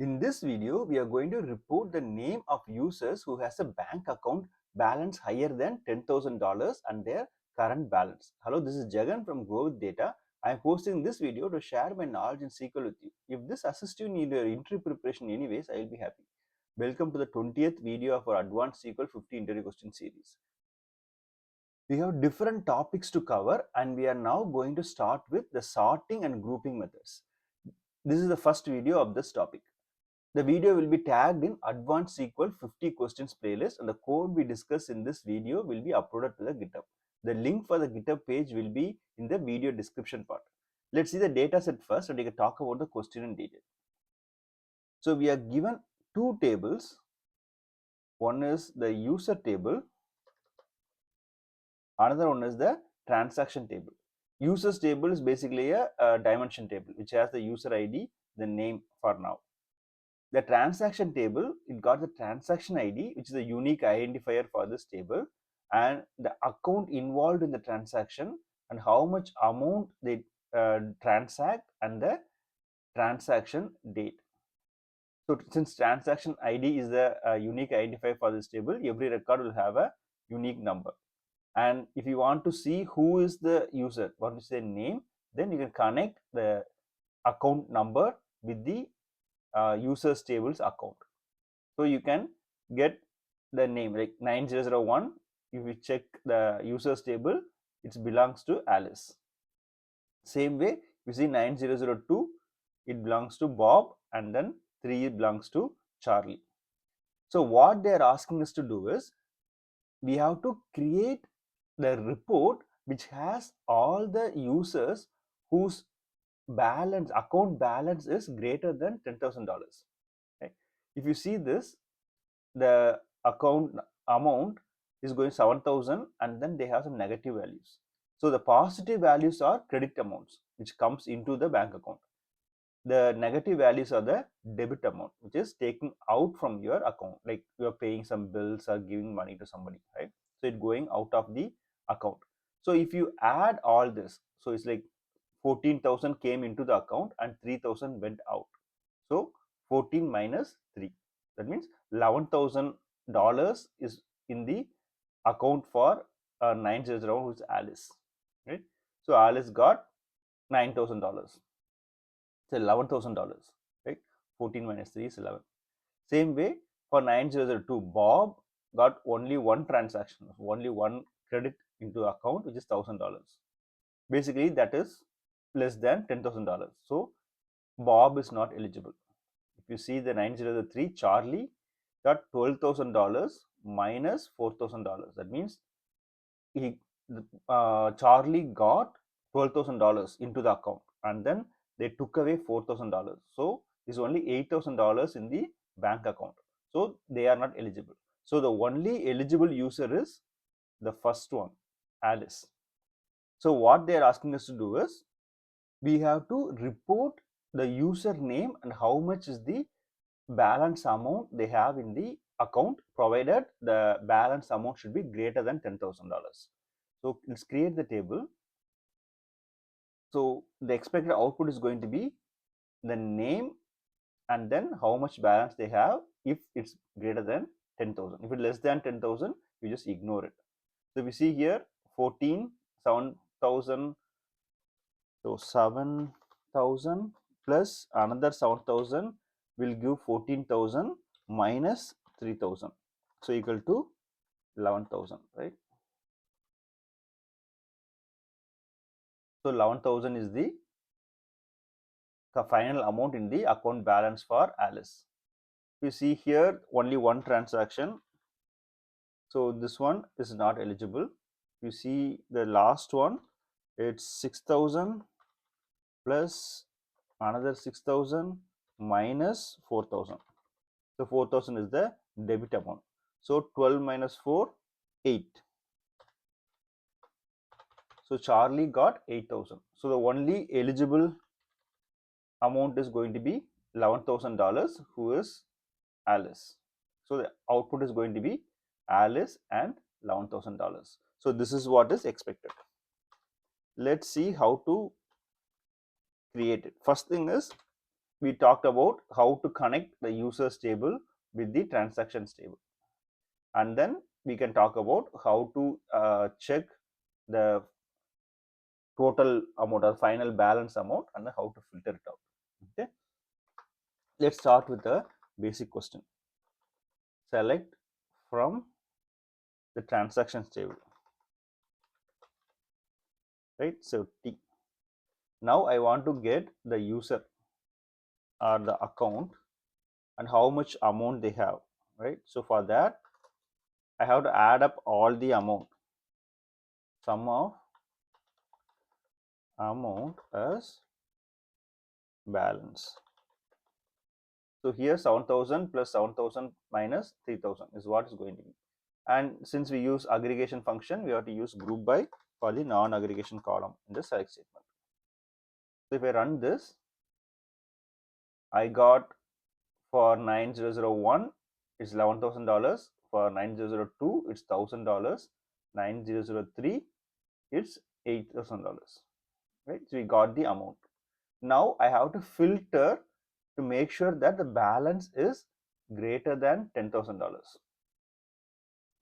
In this video, we are going to report the name of users who has a bank account balance higher than $10,000 and their current balance. Hello, this is Jagan from Go with Data. I am posting this video to share my knowledge in SQL with you. If this assists you in your interview preparation anyways, I will be happy. Welcome to the 20th video of our Advanced SQL 50 interview question series. We have different topics to cover and we are now going to start with the sorting and grouping methods. This is the first video of this topic. The video will be tagged in Advanced SQL 50 questions playlist and the code we discuss in this video will be uploaded to the GitHub. The link for the GitHub page will be in the video description part. Let's see the data set first and we can talk about the question in detail. So we are given two tables. One is the user table. Another one is the transaction table. Users table is basically a dimension table which has the user ID, the name for now. The transaction table, it got the transaction ID, which is a unique identifier for this table, and the account involved in the transaction and how much amount they transact and the transaction date. So since transaction ID is the unique identifier for this table, every record will have a unique number. And if you want to see who is the user, what is their name, then you can connect the account number with the users tables account. So you can get the name like 9001. If you check the users table, it belongs to Alice. Same way, you see 9002, it belongs to Bob, and then 3 belongs to Charlie. So what they are asking us to do is we have to create the report which has all the users whose balance, account balance is greater than $10,000. Okay. If you see this, the account amount is going 7,000 and then they have some negative values. So the positive values are credit amounts which comes into the bank account. The negative values are the debit amount which is taken out from your account, like you are paying some bills or giving money to somebody, right? So it's going out of the account. So if you add all this, so it's like 14,000 came into the account and 3,000 went out. So 14 minus 3, that means $11,000 is in the account for 901, which is Alice, right? So Alice got $9,000. So $11,000, right? 14 minus 3 is 11. Same way for 9002, Bob got only one transaction, only one credit into account, which is $1,000. Basically, that is less than $10,000. So Bob is not eligible. If you see the 9003, Charlie got $12,000 minus $4,000. That means Charlie got $12,000 into the account and then they took away $4,000. So it's only $8,000 in the bank account. So they are not eligible. So the only eligible user is the first one, Alice. So what they are asking us to do is we have to report the user name and how much is the balance amount they have in the account, provided the balance amount should be greater than $10,000. So let's create the table. So the expected output is going to be the name and then how much balance they have if it's greater than 10,000. If it's less than 10,000, you just ignore it. So we see here 14, 7,000. So 7,000 plus another 7,000 will give 14,000 minus 3,000. So equal to 11,000, right? So 11,000 is the final amount in the account balance for Alice. You see here only one transaction. So this one is not eligible. You see the last one, it's 6,000 plus another 6,000 minus 4,000. So 4,000 is the debit amount. So 12 minus 4, 8. So Charlie got 8,000. So the only eligible amount is going to be $11,000, who is Alice. So the output is going to be Alice and $11,000. So this is what is expected. Let's see how to create it. First thing is we talked about how to connect the users table with the transactions table, and then we can talk about how to check the total amount or final balance amount and how to filter it out. Okay, let's start with the basic question. Select from the transactions table, right? So T. Now I want to get the user or the account and how much amount they have, right? So for that I have to add up all the amount, sum of amount as balance. So here 7,000 plus 7,000 minus 3,000 is what is going to be. And since we use aggregation function, we have to use group by for the non-aggregation column in the select statement. So if I run this, I got for 9001 it's $11,000, for 9002 it's $1,000, 9003 it's $8,000, right? So we got the amount. Now I have to filter to make sure that the balance is greater than $10,000.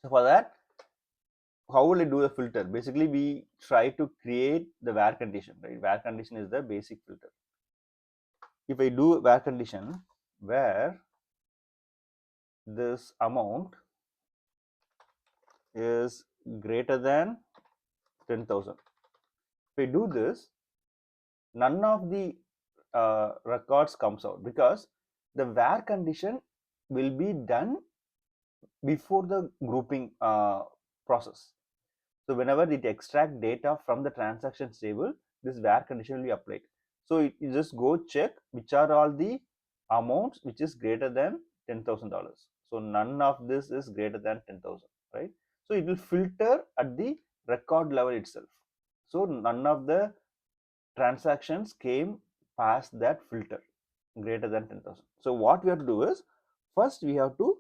So for that, how will I do the filter? Basically, we try to create the where condition, right? Where condition is the basic filter. If I do where condition where this amount is greater than 10,000, if I do this, none of the records comes out because the where condition will be done before the grouping process. So whenever it extract data from the transactions table, this where condition will be applied. So you just go check which are all the amounts which is greater than $10,000. So none of this is greater than 10,000, right? So it will filter at the record level itself. So none of the transactions came past that filter greater than 10,000. So what we have to do is, first we have to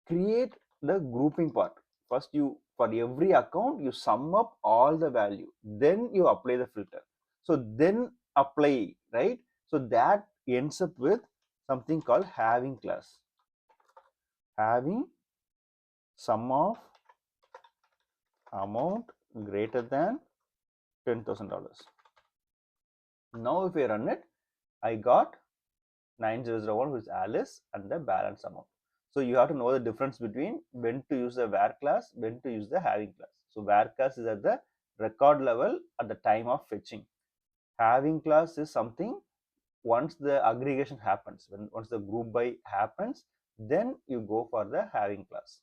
create the grouping part. First, you for every account you sum up all the value, then you apply the filter. So then apply, right? So that ends up with something called having class. Having sum of amount greater than $10,000. Now if I run it, I got 9001 which is Alice and the balance amount. So you have to know the difference between when to use the where class, when to use the having class. So where class is at the record level at the time of fetching. Having class is something once the aggregation happens, once the group by happens, then you go for the having class,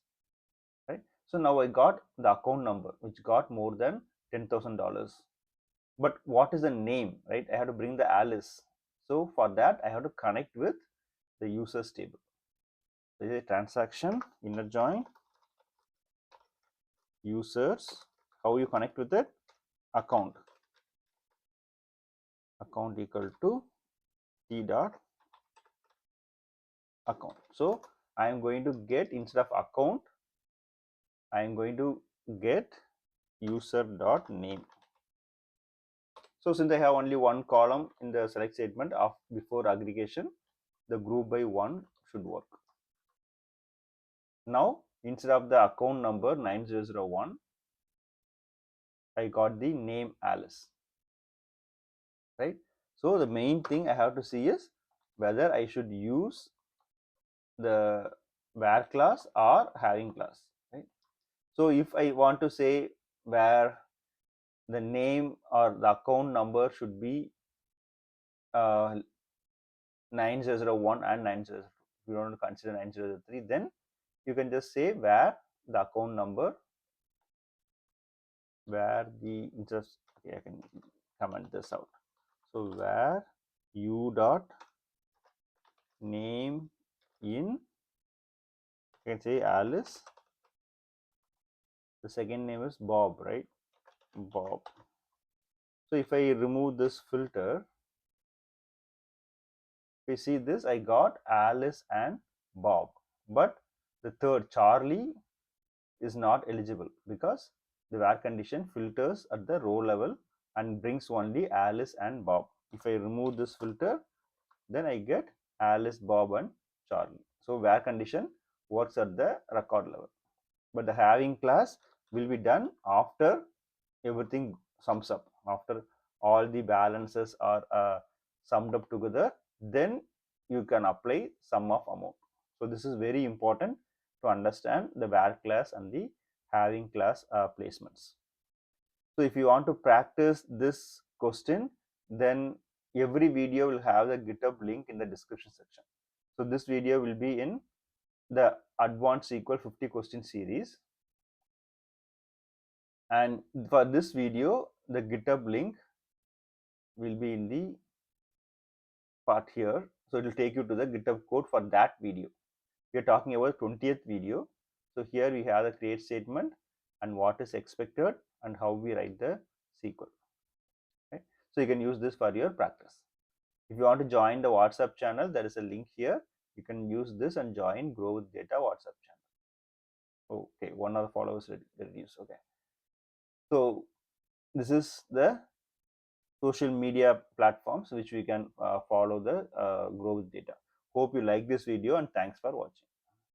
right? So now I got the account number which got more than $10,000. But what is the name, right? I have to bring the Alice. So for that I have to connect with the users table. This is a transaction inner join users. How you connect with it? Account equal to t dot account. So I am going to get, instead of account, I am going to get user dot name. So since I have only one column in the select statement of before aggregation, the group by one should work. Now instead of the account number 9001, I got the name Alice, right? So the main thing I have to see is whether I should use the where class or having class, right? So if I want to say where the name or the account number should be 9001 and 9002, if you don't want to consider 9003, then you can just say where the account number, where the interest, okay, I can comment this out. So where u dot name in, you can say Alice, the second name is Bob, right? Bob. So if I remove this filter, if you see this, I got Alice and Bob, but the third Charlie is not eligible because the where condition filters at the row level and brings only Alice and Bob. If I remove this filter, then I get Alice, Bob, and Charlie. So where condition works at the record level, but the having class will be done after everything sums up, after all the balances are summed up together, then you can apply sum of amount. So this is very important to understand the where class and the having class placements. So if you want to practice this question, then every video will have the GitHub link in the description section. So this video will be in the advanced SQL 50 question series, and for this video the GitHub link will be in the part here. So it will take you to the GitHub code for that video. We are talking about 20th video. So here we have the create statement and what is expected and how we write the SQL. Okay? So you can use this for your practice. If you want to join the WhatsApp channel, there is a link here. You can use this and join Grow with Data WhatsApp channel. Okay, one of the followers reduced. Okay. So this is the social media platforms which we can follow the Grow with Data. Hope you like this video and thanks for watching.